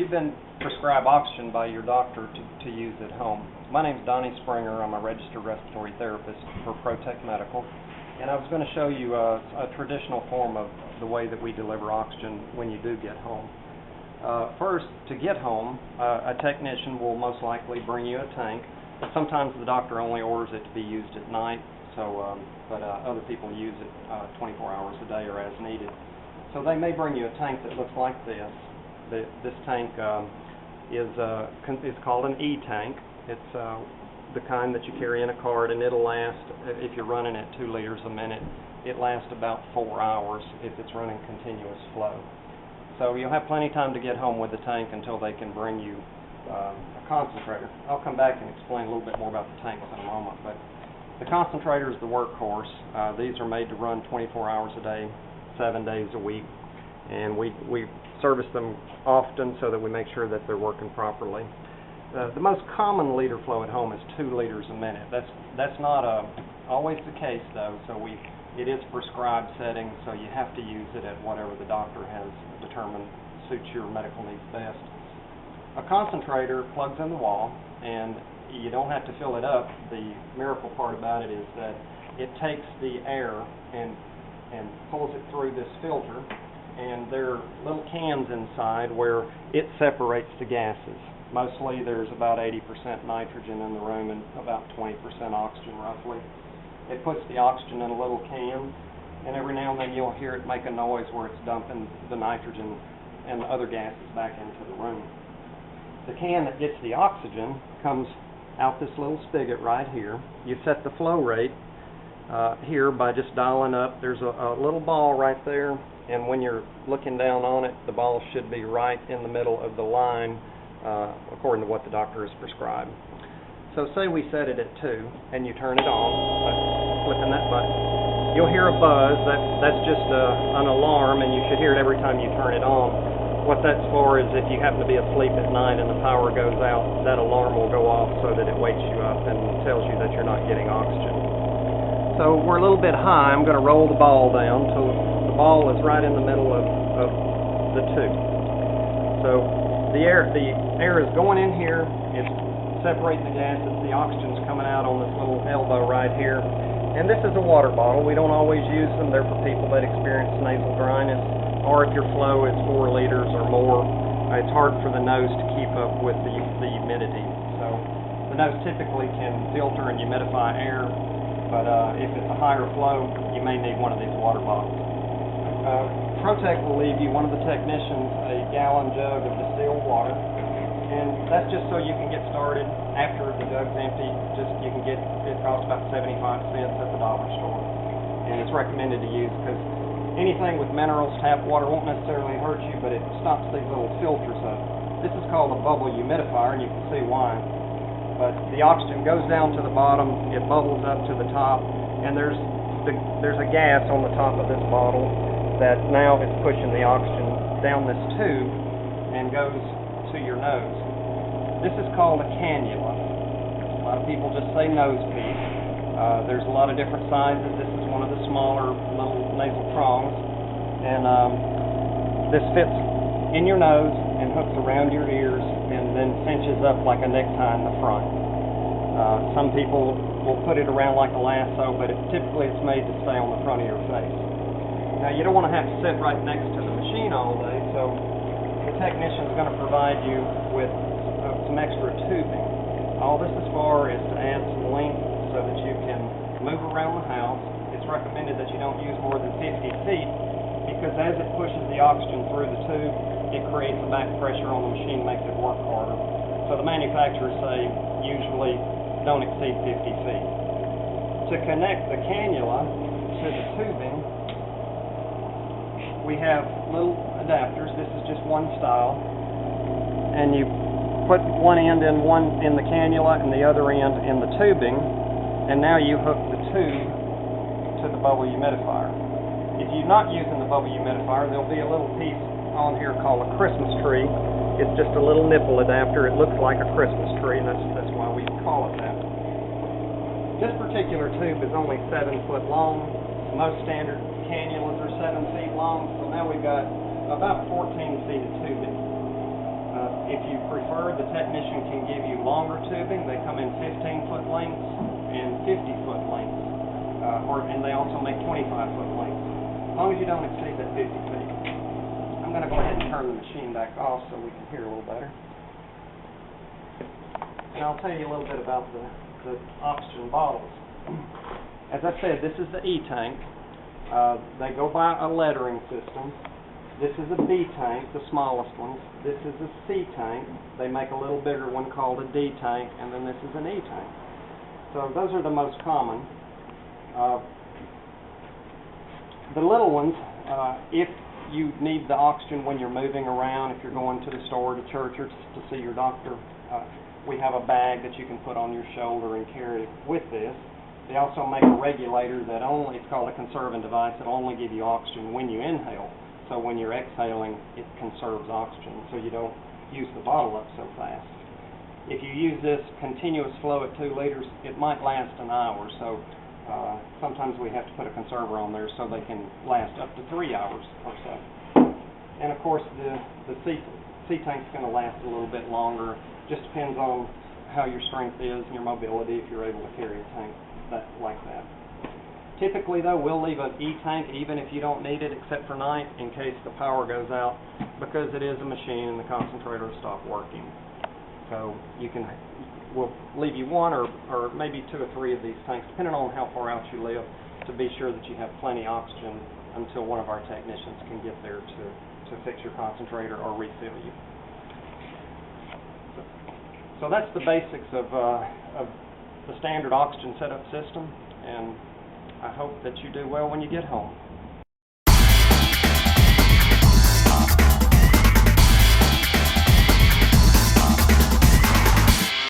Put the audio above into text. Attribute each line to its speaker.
Speaker 1: you've been prescribed oxygen by your doctor to use at home. My name's Donnie Springer. I'm a registered respiratory therapist for Protect Medical. And I was going to show you a traditional form of the way that we deliver oxygen when you do get home. First, to get home, a technician will most likely bring you a tank. Sometimes the doctor only orders it to be used at night, but other people use it 24 hours a day or as needed. So they may bring you a tank that looks like this. This tank is called an E-tank. It's the kind that you carry in a cart, and it'll last, if you're running at 2 liters a minute, it lasts about 4 hours if it's running continuous flow. So you'll have plenty of time to get home with the tank until they can bring you a concentrator. I'll come back and explain a little bit more about the tanks in a moment, but the concentrator is the workhorse. These are made to run 24 hours a day, 7 days a week, and we service them often so that we make sure that they're working properly. The most common liter flow at home is 2 liters a minute. That's not always the case though, so it is prescribed setting, so you have to use it at whatever the doctor has determined suits your medical needs best. A concentrator plugs in the wall, and you don't have to fill it up. The miracle part about it is that it takes the air and pulls it through this filter, and there are little cans inside where it separates the gases. Mostly there's about 80% nitrogen in the room and about 20% oxygen roughly. It puts the oxygen in a little can, and every now and then you'll hear it make a noise where it's dumping the nitrogen and the other gases back into the room. The can that gets the oxygen comes out this little spigot right here. You set the flow rate here by just dialing up. There's a little ball right there, and when you're looking down on it, the ball should be right in the middle of the line according to what the doctor has prescribed. So say we set it at 2 and you turn it on by flipping that button. You'll hear a buzz. That's just an alarm, and you should hear it every time you turn it on. What that's for is if you happen to be asleep at night and the power goes out, that alarm will go off so that it wakes you up and tells you that you're not getting oxygen. So we're a little bit high. I'm going to roll the ball down till the ball is right in the middle of the tube. So the air is going in here. It's separating the gases. The oxygen's coming out on this little elbow right here. And this is a water bottle. We don't always use them. They're for people that experience nasal dryness, or if your flow is 4 liters or more. It's hard for the nose to keep up with the humidity. So the nose typically can filter and humidify air, but if it's a higher flow, you may need one of these water bottles. Protect will leave you, one of the technicians, a gallon jug of distilled water, and that's just so you can get started. After the jug's empty, you can get it. Costs about 75 cents at the dollar store, and it's recommended to use because anything with minerals, tap water won't necessarily hurt you, but it stops these little filters up. This is called a bubble humidifier, and you can see why. But the oxygen goes down to the bottom, it bubbles up to the top, and there's a gas on the top of this bottle that now is pushing the oxygen down this tube and goes to your nose. This is called a cannula. A lot of people just say nose piece. There's a lot of different sizes. This is one of the smaller little nasal prongs, and this fits in your nose and hooks around your ears and then cinches up like a necktie in the front. Some people will put it around like a lasso, but typically it's made to stay on the front of your face. Now you don't want to have to sit right next to the machine all day, so the technician is going to provide you with some extra tubing. All this is for is to add some length so that you can move around the house. It's recommended that you don't use more than 50 feet because as it pushes the oxygen through the tube, it creates a back pressure on the machine, makes it work harder. So the manufacturers say usually don't exceed 50 feet. To connect the cannula to the tubing, we have little adapters. This is just one style, and you put one end in the cannula and the other end in the tubing, and now you hook the tube to the bubble humidifier. If you're not using the bubble humidifier, there'll be a little piece on here called a Christmas tree. It's just a little nipple adapter. It looks like a Christmas tree, and that's why we call it that. This particular tube is only 7 foot long. Most standard cannulas are 7 feet long, so now we've got about 14 feet of tubing. If you prefer, the technician can give you longer tubing. They come in 15-foot lengths and 50-foot lengths, and they also make 25-foot lengths, as long as you don't exceed that 50 feet. I'm going to go ahead and turn the machine back off so we can hear a little better. And I'll tell you a little bit about the oxygen bottles. As I said, this is the E-tank. They go by a lettering system. This is a B tank, the smallest one. This is a C tank. They make a little bigger one called a D tank, and then this is an E tank. So those are the most common. The little ones, if you need the oxygen when you're moving around, if you're going to the store, to church, or to see your doctor, we have a bag that you can put on your shoulder and carry with this. They also make a regulator that it's called a conserving device. It'll only give you oxygen when you inhale. So when you're exhaling, it conserves oxygen, so you don't use the bottle up so fast. If you use this continuous flow at 2 liters, it might last an hour. So sometimes we have to put a conserver on there so they can last up to 3 hours or so. And of course, the C tank's going to last a little bit longer. Just depends on how your strength is and your mobility, if you're able to carry a tank like that. Typically, though, we'll leave an E-tank even if you don't need it, except for night, in case the power goes out, because it is a machine and the concentrator will stop working. So we'll leave you 1 or maybe 2 or 3 of these tanks, depending on how far out you live, to be sure that you have plenty of oxygen until one of our technicians can get there to fix your concentrator or refill you. So that's the basics of the standard oxygen setup system, and I hope that you do well when you get home.